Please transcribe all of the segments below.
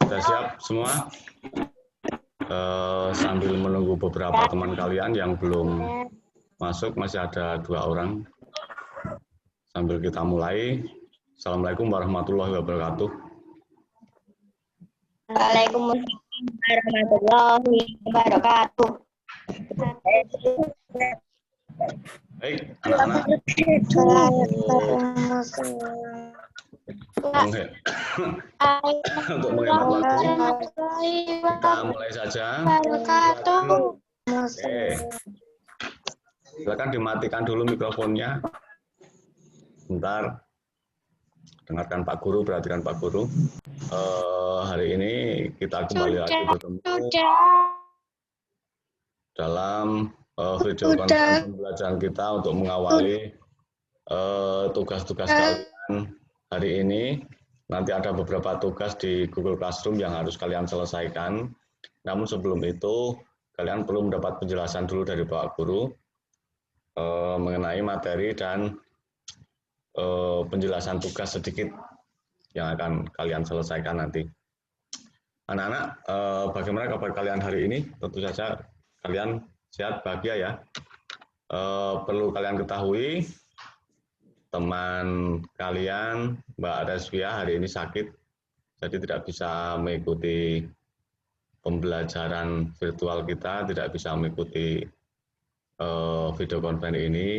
Sudah siap semua? Sambil menunggu beberapa teman kalian yang belum masuk, masih ada 2 orang. Sambil kita mulai. Assalamualaikum warahmatullahi wabarakatuh. Waalaikumsalam warahmatullahi wabarakatuh. Baik, anak-anak. Untuk menghemat waktu, kita mulai saja. Oke. Silakan dimatikan dulu mikrofonnya. Bentar. Dengarkan Pak Guru, perhatikan Pak Guru. Hari ini kita kembali lagi bertemu dalam video konferensi pembelajaran kita untuk mengawali tugas-tugas kalian hari ini. Nanti ada beberapa tugas di Google Classroom yang harus kalian selesaikan. Namun sebelum itu, kalian perlu mendapat penjelasan dulu dari Pak Guru mengenai materi dan penjelasan tugas sedikit yang akan kalian selesaikan nanti. Anak-anak, bagaimana kabar kalian hari ini? Tentu saja kalian sehat, bahagia ya. Perlu kalian ketahui, teman kalian, Mbak Resvia, hari ini sakit, jadi tidak bisa mengikuti pembelajaran virtual kita, tidak bisa mengikuti video konferensi ini.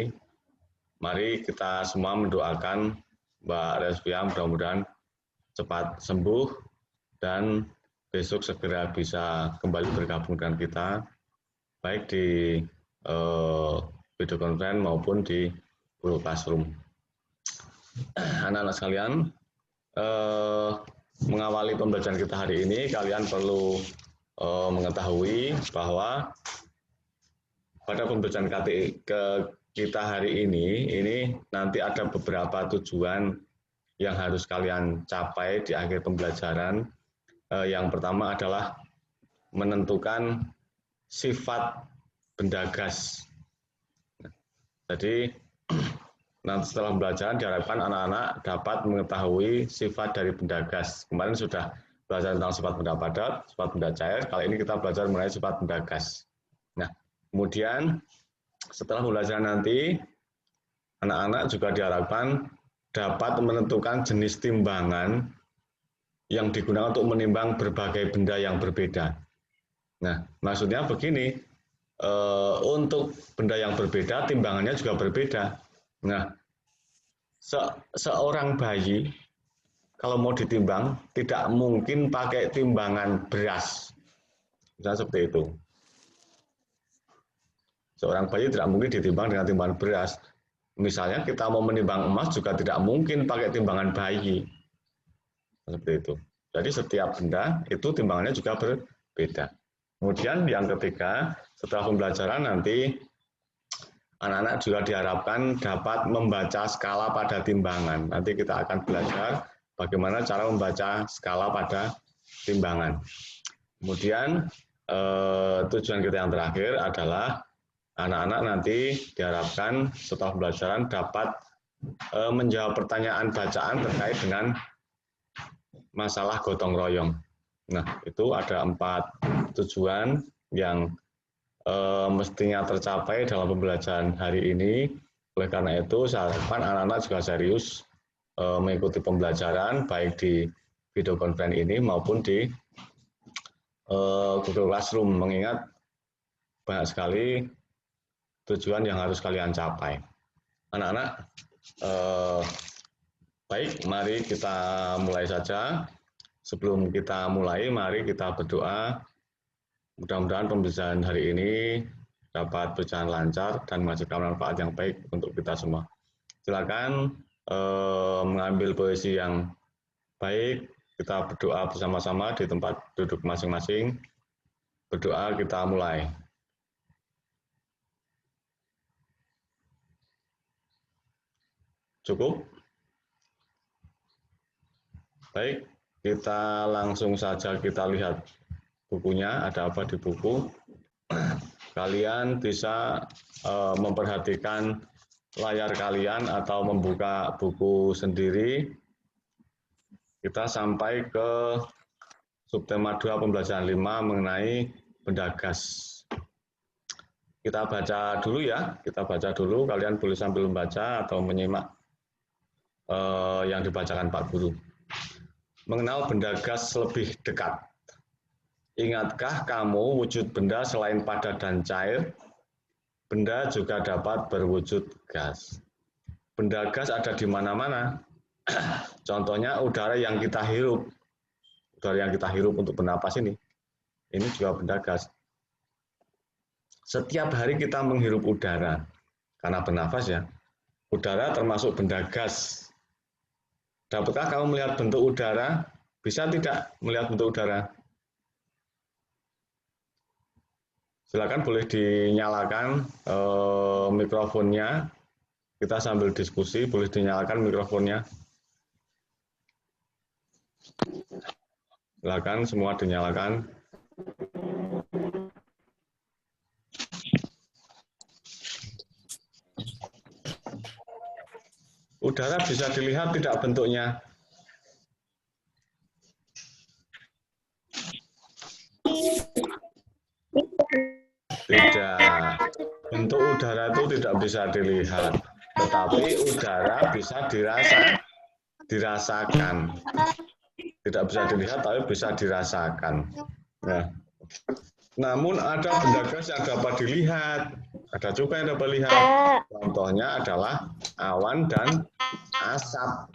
Mari kita semua mendoakan Mbak Resvia mudah-mudahan cepat sembuh dan besok segera bisa kembali bergabung dengan kita, baik di video konferensi maupun di Google Classroom. Anak-anak sekalian, mengawali pembelajaran kita hari ini, kalian perlu mengetahui bahwa pada pembelajaran kita hari ini nanti ada beberapa tujuan yang harus kalian capai di akhir pembelajaran. Yang pertama adalah menentukan sifat benda gas. Jadi nanti setelah pembelajaran diharapkan anak-anak dapat mengetahui sifat dari benda gas. Kemarin sudah belajar tentang sifat benda padat, sifat benda cair. Kali ini kita belajar mengenai sifat benda gas. Nah, kemudian setelah pembelajaran nanti, anak-anak juga diharapkan dapat menentukan jenis timbangan yang digunakan untuk menimbang berbagai benda yang berbeda. Nah, maksudnya begini, untuk benda yang berbeda, timbangannya juga berbeda. Nah, seorang bayi kalau mau ditimbang tidak mungkin pakai timbangan beras, misalnya seperti itu. Seorang bayi tidak mungkin ditimbang dengan timbangan beras. Misalnya kita mau menimbang emas juga tidak mungkin pakai timbangan bayi, seperti itu. Jadi setiap benda itu timbangannya juga berbeda. Kemudian yang ketiga, setelah pembelajaran nanti anak-anak juga diharapkan dapat membaca skala pada timbangan. Nanti kita akan belajar bagaimana cara membaca skala pada timbangan. Kemudian tujuan kita yang terakhir adalah anak-anak nanti diharapkan setelah pembelajaran dapat menjawab pertanyaan bacaan terkait dengan masalah gotong royong. Nah, itu ada 4 tujuan yang mestinya tercapai dalam pembelajaran hari ini. Oleh karena itu, saya harapkan anak-anak juga serius mengikuti pembelajaran baik di video konferensi ini maupun di Google Classroom, mengingat banyak sekali tujuan yang harus kalian capai. Anak-anak, baik, mari kita mulai saja. Sebelum kita mulai, mari kita berdoa. Mudah-mudahan pembelajaran hari ini dapat berjalan lancar dan menghasilkan manfaat yang baik untuk kita semua. Silakan mengambil posisi yang baik. Kita berdoa bersama-sama di tempat duduk masing-masing. Berdoa, kita mulai. Cukup? Baik, kita langsung saja kita lihat bukunya, ada apa di buku. Kalian bisa memperhatikan layar kalian atau membuka buku sendiri. Kita sampai ke subtema 2 pembelajaran 5 mengenai benda gas. Kita baca dulu ya, kita baca dulu, kalian boleh sambil membaca atau menyimak yang dibacakan Pak Guru. Mengenal benda gas lebih dekat. Ingatkah kamu wujud benda selain padat dan cair? Benda juga dapat berwujud gas. Benda gas ada di mana-mana. Contohnya udara yang kita hirup. Udara yang kita hirup untuk bernapas ini juga benda gas. Setiap hari kita menghirup udara, karena bernafas ya. Udara termasuk benda gas. Dapatkah kamu melihat bentuk udara? Bisa tidak melihat bentuk udara? Silakan boleh dinyalakan mikrofonnya. Kita sambil diskusi, boleh dinyalakan mikrofonnya. Silakan semua dinyalakan. Udara bisa dilihat tidak bentuknya? Tidak. Bentuk udara itu tidak bisa dilihat. Tetapi udara bisa dirasakan. Tidak bisa dilihat, tapi bisa dirasakan. Nah, namun ada benda gas yang dapat dilihat. Ada juga yang dapat dilihat. Contohnya adalah awan dan asap.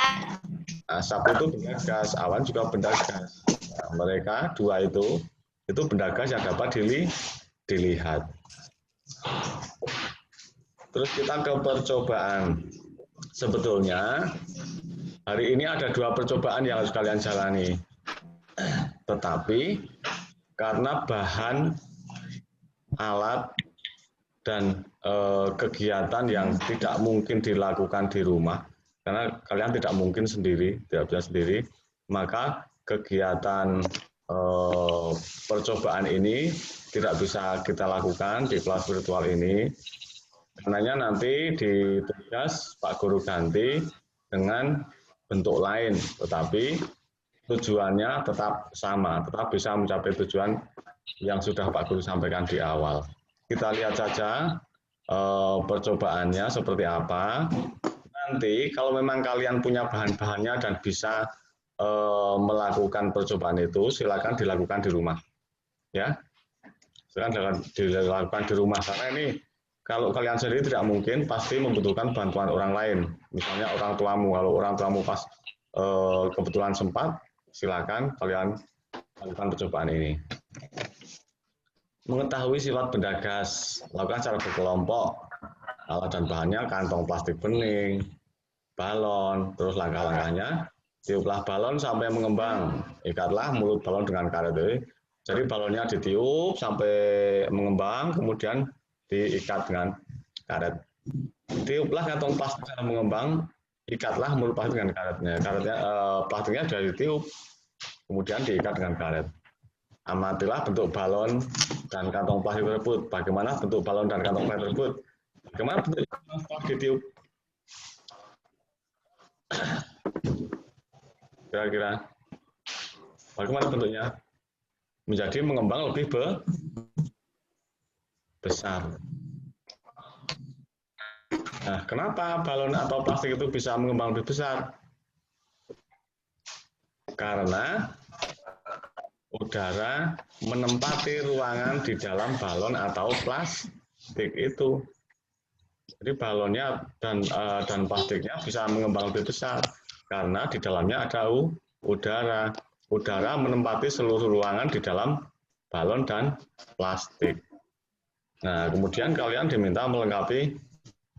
Asap itu benda gas, awan juga benda gas. Nah, mereka dua itu benda gas yang dapat dilihat. Terus kita ke percobaan. Sebetulnya hari ini ada 2 percobaan yang harus kalian jalani. Tetapi karena bahan, alat, dan kegiatan yang tidak mungkin dilakukan di rumah, karena kalian tidak mungkin sendiri, tidak bisa sendiri, maka kegiatan percobaan ini tidak bisa kita lakukan di kelas virtual ini. Karenanya nanti di tugas Pak Guru ganti dengan bentuk lain, tetapi tujuannya tetap sama, tetap bisa mencapai tujuan yang sudah Pak Guru sampaikan di awal. Kita lihat saja percobaannya seperti apa. Nanti kalau memang kalian punya bahan-bahannya dan bisa melakukan percobaan itu, silakan dilakukan di rumah. Ya, silakan dilakukan di rumah, karena ini kalau kalian sendiri tidak mungkin, pasti membutuhkan bantuan orang lain. Misalnya orang tuamu, kalau orang tuamu pas kebetulan sempat, silakan kalian lakukan percobaan ini. Mengetahui sifat benda gas, lakukan secara berkelompok. Alat dan bahannya kantong plastik bening, balon, terus langkah-langkahnya. Tiuplah balon sampai mengembang. Ikatlah mulut balon dengan karet. Jadi balonnya ditiup sampai mengembang, kemudian diikat dengan karet. Tiuplah kantong plastik sampai mengembang, ikatlah mulut plastik dengan karetnya. Plastiknya sudah ditiup, kemudian diikat dengan karet. Amatilah bentuk balon dan kantong plastik tersebut. Bagaimana bentuk balon dan kantong plastik tersebut? Bagaimana bentuknya setelah ditiup? Kira-kira bagaimana bentuknya? Menjadi mengembang lebih besar. Nah, kenapa balon atau plastik itu bisa mengembang lebih besar? Karena udara menempati ruangan di dalam balon atau plastik itu. Jadi balonnya dan plastiknya bisa mengembang lebih besar karena di dalamnya ada udara. Udara menempati seluruh ruangan di dalam balon dan plastik. Nah, kemudian kalian diminta melengkapi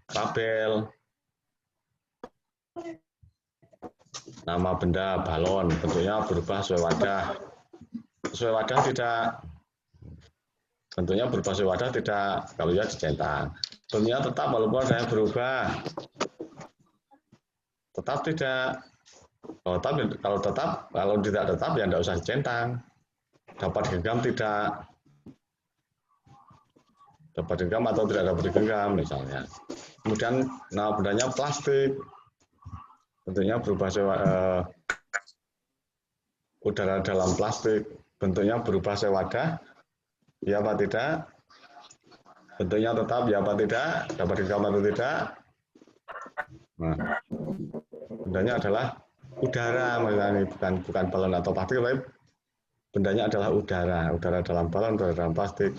tabel. Nama benda balon, bentuknya berubah sesuai wadah. Sesuai wadah tidak, bentuknya berubah sesuai wadah tidak, kalau ya dicetak. Bentuknya tetap walaupun saya berubah. Tetap tidak. Kalau tidak tetap ya tidak usah dicentang. Dapat genggam tidak. Dapat genggam atau tidak dapat digenggam misalnya. Kemudian nama bendanya plastik. Bentuknya berubah udara dalam plastik bentuknya berubah sewadah, ya apa tidak? Bentuknya tetap, ya apa tidak? Dapat direkam atau tidak? Nah, bendanya adalah udara, ini bukan balon atau plastik, tapi bendanya adalah udara dalam balon, udara dalam plastik.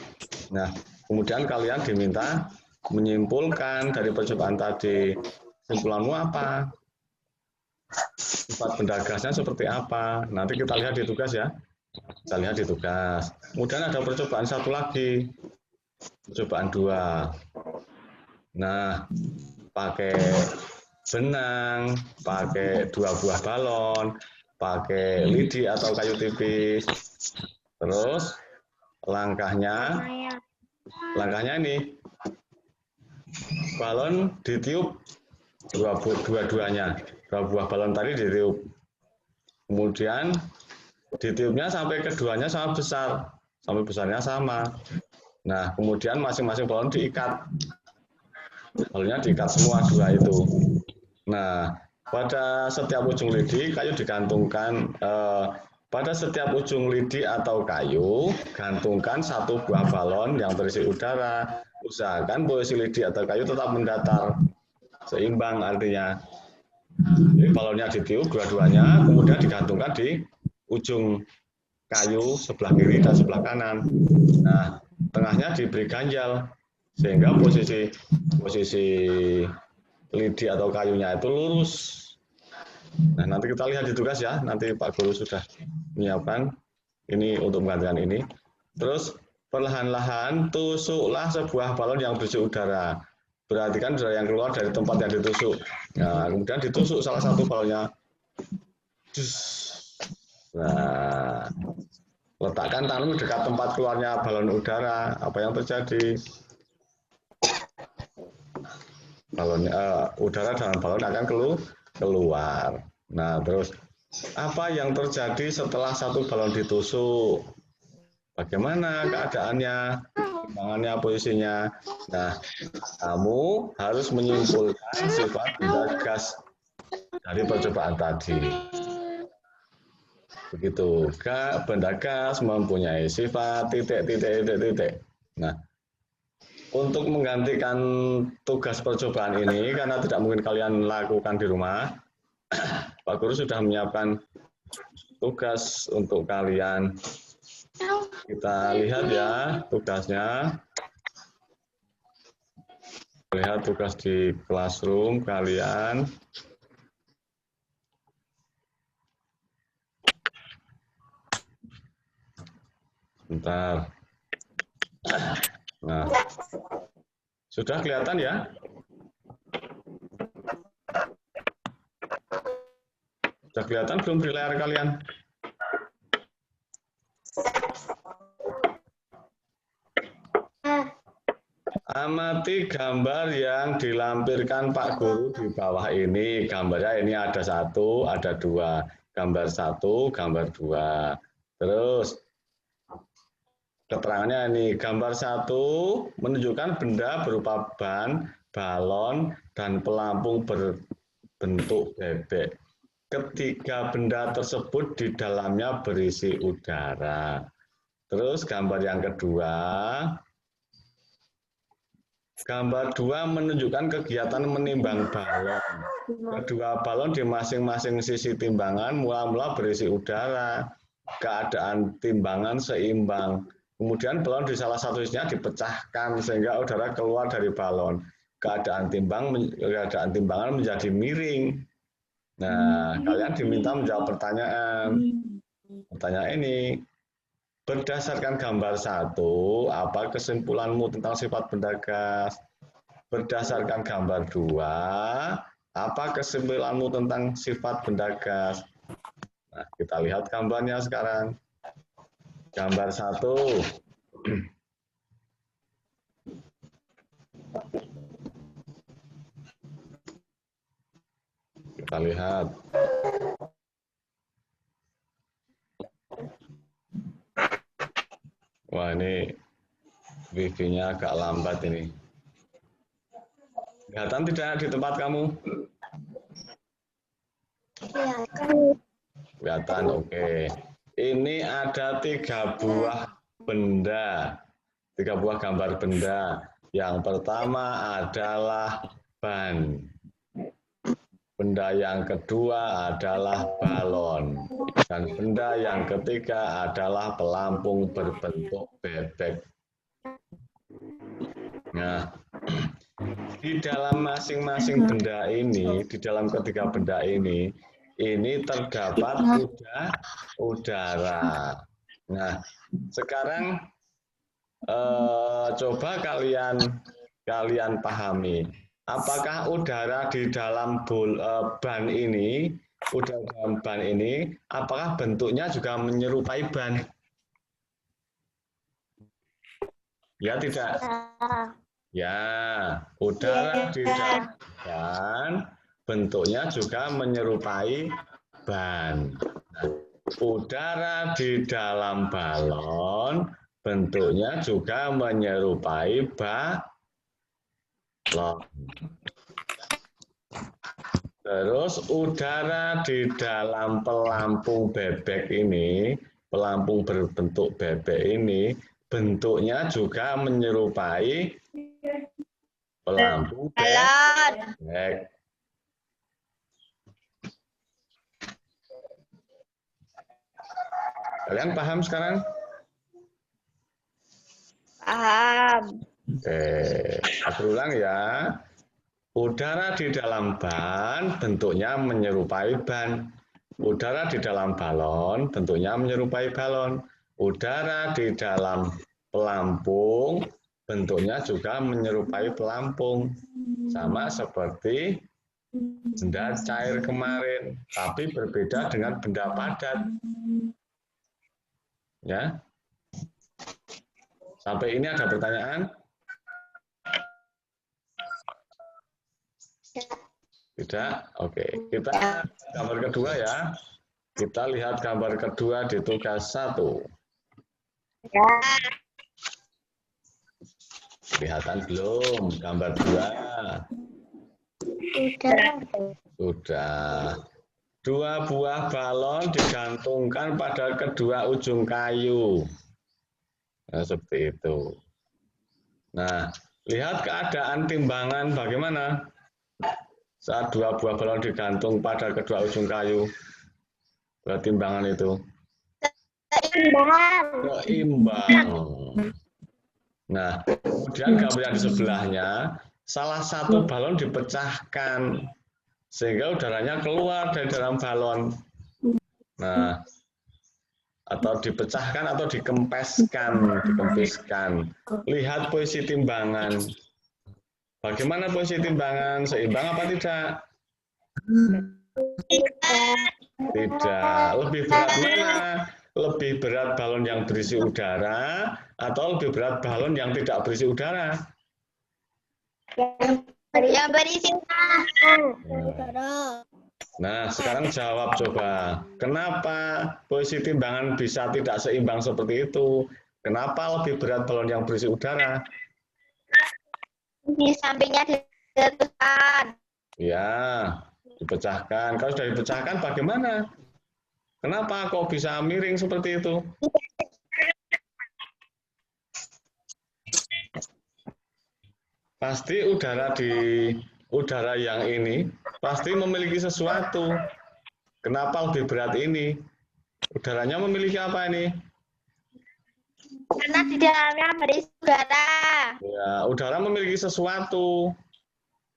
Nah, kemudian kalian diminta menyimpulkan dari percobaan tadi, kesimpulanmu apa? Sifat benda gasnya seperti apa? Nanti kita lihat di tugas ya. Kita lihat di tugas. Kemudian ada percobaan satu lagi. Percobaan 2. Nah, pakai benang, pakai 2 buah balon, pakai lidi atau kayu tipis. Terus langkahnya ini balon ditiup dua-duanya, 2 buah balon tadi ditiup. Kemudian ditiupnya sampai keduanya sama besar, sampai besarnya sama. Nah, kemudian masing-masing balon diikat. Balonnya diikat semua 2 itu. Nah, pada setiap ujung lidi kayu digantungkan, pada setiap ujung lidi atau kayu, gantungkan 1 buah balon yang berisi udara. Usahakan posisi lidi atau kayu tetap mendatar, seimbang artinya. Jadi balonnya ditiup dua-duanya, kemudian digantungkan di ujung kayu sebelah kiri dan sebelah kanan. Nah, tengahnya diberi ganjal, sehingga posisi lidi atau kayunya itu lurus. Nah, nanti kita lihat di tugas ya, nanti Pak Guru sudah menyiapkan ini untuk menggantikan ini. Terus perlahan-lahan tusuklah sebuah balon yang berisi udara. Perhatikan udara yang keluar dari tempat yang ditusuk. Nah, kemudian ditusuk salah satu balonnya. Nah, letakkan tanganmu dekat tempat keluarnya balon udara. Apa yang terjadi? Udara dalam balon akan keluar. Nah, terus apa yang terjadi setelah satu balon ditusuk? Bagaimana keadaannya, timbangannya, posisinya? Nah, kamu harus menyimpulkan sifat benda gas dari percobaan tadi. Begitu, benda gas mempunyai sifat titik. Nah, untuk menggantikan tugas percobaan ini, karena tidak mungkin kalian lakukan di rumah, Pak Guru sudah menyiapkan tugas untuk kalian. Kita lihat ya tugasnya. Lihat tugas di classroom kalian. Bentar. Nah, sudah kelihatan ya? Sudah kelihatan belum di layar kalian? Amati gambar yang dilampirkan Pak Guru di bawah ini. Gambarnya ini ada 1, ada 2. Gambar 1, gambar 2. Terus keterangannya ini, gambar 1 menunjukkan benda berupa ban, balon, dan pelampung berbentuk bebek. Ketiga benda tersebut di dalamnya berisi udara. Terus gambar yang kedua, gambar 2 menunjukkan kegiatan menimbang balon. Kedua balon di masing-masing sisi timbangan mula-mula berisi udara. Keadaan timbangan seimbang. Kemudian balon di salah satu sisinya dipecahkan sehingga udara keluar dari balon. Keadaan timbangan menjadi miring. Nah, kalian diminta menjawab pertanyaan. Pertanyaan ini, berdasarkan gambar 1, apa kesimpulanmu tentang sifat benda gas? Berdasarkan gambar 2, apa kesimpulanmu tentang sifat benda gas? Nah, kita lihat gambarnya sekarang. Gambar 1. Kita lihat. Wah, ini wifi-nya agak lambat ini. Kelihatan tidak di tempat kamu? Kelihatan, oke. Ini ada 3 buah benda, 3 buah gambar benda. Yang pertama adalah ban. Benda yang kedua adalah balon. Dan benda yang ketiga adalah pelampung berbentuk bebek. Nah, di dalam masing-masing benda ini, di dalam ketiga benda ini terdapat udara. Nah, sekarang coba kalian pahami, apakah udara di dalam ban ini, udara dalam ban ini, apakah bentuknya juga menyerupai ban? Ya tidak. Ya, udara di dalam ban bentuknya juga menyerupai ban. Nah, udara di dalam balon bentuknya juga menyerupai balon. Terus udara di dalam pelampung bebek ini, pelampung berbentuk bebek ini, bentuknya juga menyerupai pelampung bebek. Kalian paham sekarang? Paham. Oke, aku ulang ya. Udara di dalam ban bentuknya menyerupai ban. Udara di dalam balon bentuknya menyerupai balon. Udara di dalam pelampung bentuknya juga menyerupai pelampung. Sama seperti benda cair kemarin, tapi berbeda dengan benda padat. Ya. Sampai ini ada pertanyaan? Tidak? Oke. Kita gambar kedua ya. Kita lihat gambar kedua di tugas 1. Kelihatan belum gambar 2? Sudah. 2 buah balon digantungkan pada kedua ujung kayu. Nah, seperti itu. Nah, lihat keadaan timbangan bagaimana saat 2 buah balon digantung pada kedua ujung kayu. Timbangan itu seimbang. Nah, kemudian gambar yang di sebelahnya, salah satu balon dipecahkan sehingga udaranya keluar dari dalam balon. Nah, atau dipecahkan atau dikempiskan. Lihat posisi timbangan. Bagaimana posisi timbangan? Seimbang apa tidak? Tidak. Lebih berat mana? Lebih berat balon yang berisi udara atau lebih berat balon yang tidak berisi udara? Yang berisi udara. Nah, sekarang jawab coba. Kenapa posisi timbangan bisa tidak seimbang seperti itu? Kenapa lebih berat balon yang berisi udara? Di sampingnya dipecahkan. Ya, dipecahkan. Kalau sudah dipecahkan bagaimana? Kenapa kok bisa miring seperti itu? Pasti udara yang ini pasti memiliki sesuatu. Kenapa lebih berat ini? Udaranya memiliki apa ini? Karena di dalamnya berisi udara. Ya, udara memiliki sesuatu.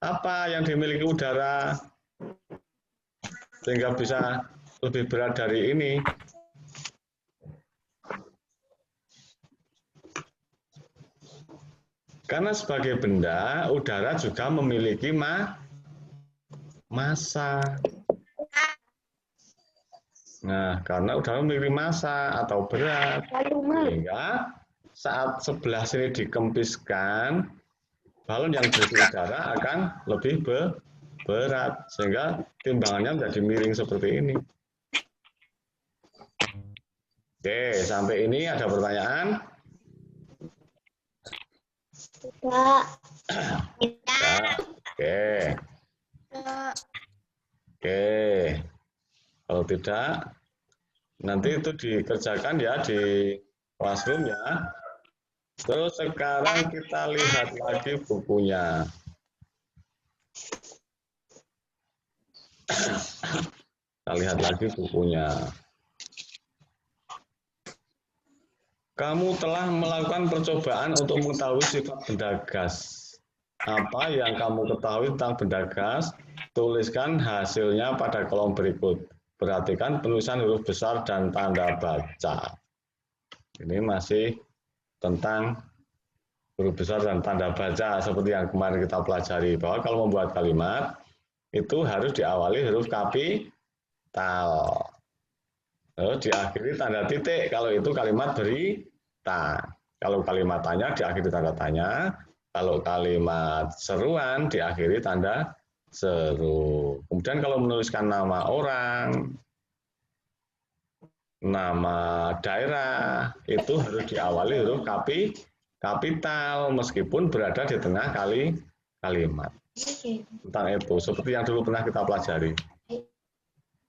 Apa yang dimiliki udara sehingga bisa lebih berat dari ini? Karena sebagai benda, udara juga memiliki massa. Nah, karena udara memiliki massa atau berat, sehingga saat sebelah sini dikempiskan, balon yang berisi udara akan lebih berat, sehingga timbangannya menjadi miring seperti ini. Oke, sampai ini ada pertanyaan? Tidak. Oke. Oke. Kalau tidak, Nanti itu dikerjakan ya di classroom ya. Terus sekarang kita lihat lagi bukunya. Kita lihat lagi bukunya. Kamu telah melakukan percobaan untuk mengetahui sifat benda gas. Apa yang kamu ketahui tentang benda gas? Tuliskan hasilnya pada kolom berikut. Perhatikan penulisan huruf besar dan tanda baca. Ini masih tentang huruf besar dan tanda baca seperti yang kemarin kita pelajari, bahwa kalau membuat kalimat itu harus diawali huruf kapital. Lalu diakhiri tanda titik kalau itu kalimat berita. Kalau kalimat tanya diakhiri tanda tanya, kalau kalimat seruan diakhiri tanda seru. Kemudian kalau menuliskan nama orang, nama daerah, itu harus diawali huruf kapital meskipun berada di tengah kalimat. Tentang itu, seperti yang dulu pernah kita pelajari.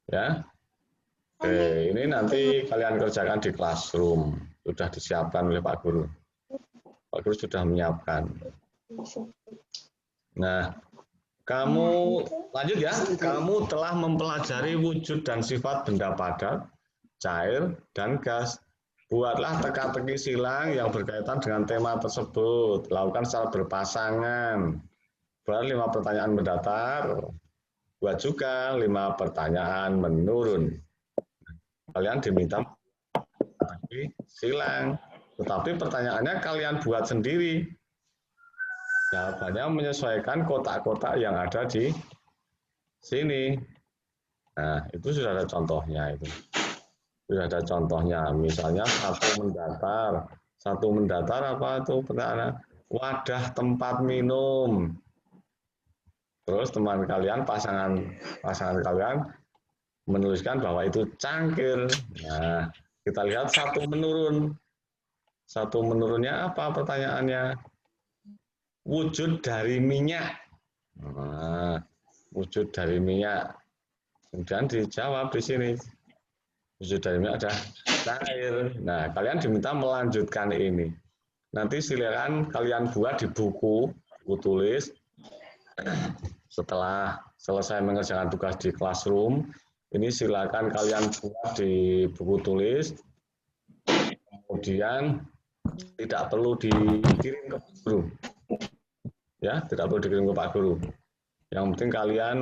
Ya. Oke, ini nanti kalian kerjakan di classroom. Sudah disiapkan oleh Pak Guru. Pak Guru sudah menyiapkan. Nah, kamu lanjut ya. Kamu telah mempelajari wujud dan sifat benda padat, cair, dan gas. Buatlah teka-teki silang yang berkaitan dengan tema tersebut. Lakukan secara berpasangan. Buat 5 pertanyaan mendatar. Buat juga 5 pertanyaan menurun. Kalian diminta teka-teki silang. Tetapi pertanyaannya kalian buat sendiri. Jawabannya menyesuaikan kotak-kotak yang ada di sini. Nah, itu sudah ada contohnya itu. Sudah ada contohnya. Misalnya satu mendatar apa itu pertanyaan? Wadah tempat minum. Terus teman kalian, pasangan kalian menuliskan bahwa itu cangkir. Nah, kita lihat satu menurun. Satu menurunnya apa pertanyaannya? Wujud dari minyak. Nah, wujud dari minyak. Kemudian dijawab di sini. Wujud dari minyak ada cair. Nah, kalian diminta melanjutkan ini. Nanti silakan kalian buat di buku tulis. Setelah selesai mengerjakan tugas di classroom, ini silakan kalian buat di buku tulis. Kemudian tidak perlu dikirim ke guru. Ya, tidak perlu dikirim ke Pak Guru. Yang penting kalian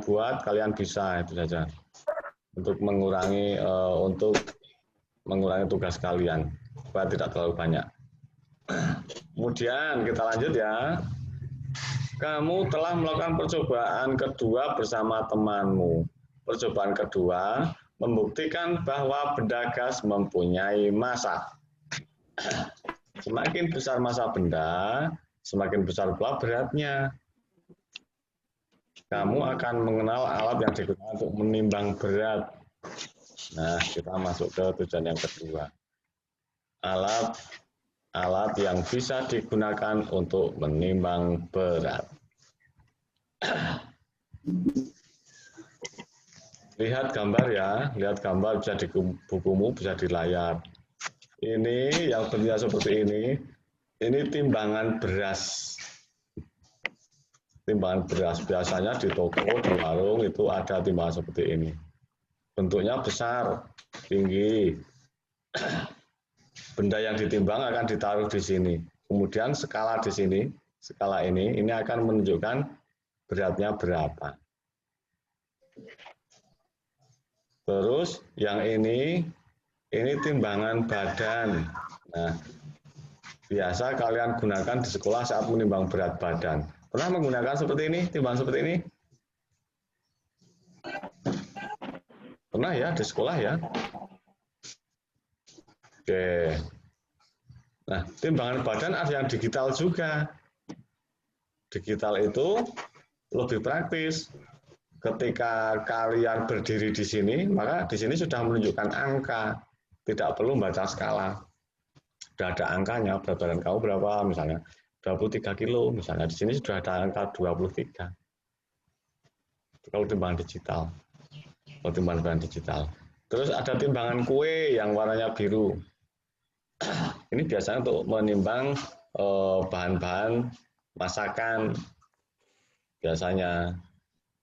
buat, kalian bisa itu saja. Untuk mengurangi tugas kalian supaya tidak terlalu banyak. Kemudian kita lanjut ya. Kamu telah melakukan percobaan kedua bersama temanmu. Percobaan kedua membuktikan bahwa benda gas mempunyai massa. Semakin besar massa benda, semakin besar pula beratnya. Kamu akan mengenal alat yang digunakan untuk menimbang berat. Nah, kita masuk ke tujuan yang kedua. Alat yang bisa digunakan untuk menimbang berat. Lihat gambar ya, lihat gambar bisa di bukumu, bisa di layar. Ini yang bentuknya seperti ini timbangan beras. Timbangan beras biasanya di toko, di warung itu ada timbangan seperti ini. Bentuknya besar, tinggi. Benda yang ditimbang akan ditaruh di sini. Kemudian skala di sini, skala ini akan menunjukkan beratnya berapa. Terus yang ini timbangan badan. Nah, biasa kalian gunakan di sekolah saat menimbang berat badan. Pernah menggunakan seperti ini, timbangan seperti ini? Pernah ya di sekolah ya? Oke. Nah, timbangan badan ada yang digital juga. Digital itu lebih praktis. Ketika kalian berdiri di sini, maka di sini sudah menunjukkan angka. Tidak perlu membaca skala. Sudah ada angkanya, berat badan kamu berapa misalnya. 23 kilo misalnya. Di sini sudah ada angka 23. Itu kalau timbangan digital. Kalau timbangan digital. Terus ada timbangan kue yang warnanya biru. Ini biasanya untuk menimbang bahan-bahan masakan. Biasanya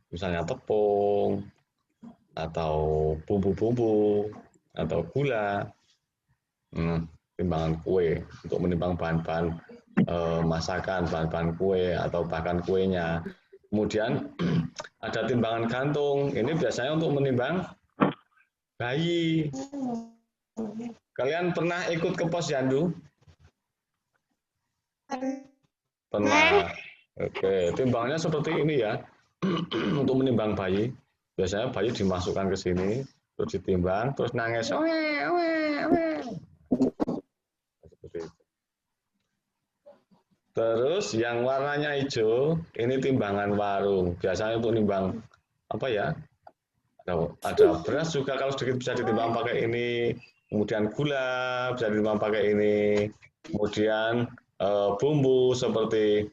misalnya tepung, atau bumbu-bumbu, atau gula. Timbangan kue untuk menimbang bahan-bahan masakan, bahan-bahan kue, atau bahkan kuenya. Kemudian ada timbangan gantung. Ini biasanya untuk menimbang bayi. Kalian pernah ikut ke posyandu? Pernah. Oke, timbangnya seperti ini ya. Untuk menimbang bayi. Biasanya bayi dimasukkan ke sini, terus ditimbang, terus nangis. Seperti itu. Terus yang warnanya hijau, ini timbangan warung. Biasanya untuk nimbang apa ya? Ada beras juga kalau sedikit bisa ditimbang pakai ini. Kemudian gula bisa ditimbang pakai ini. Kemudian bumbu seperti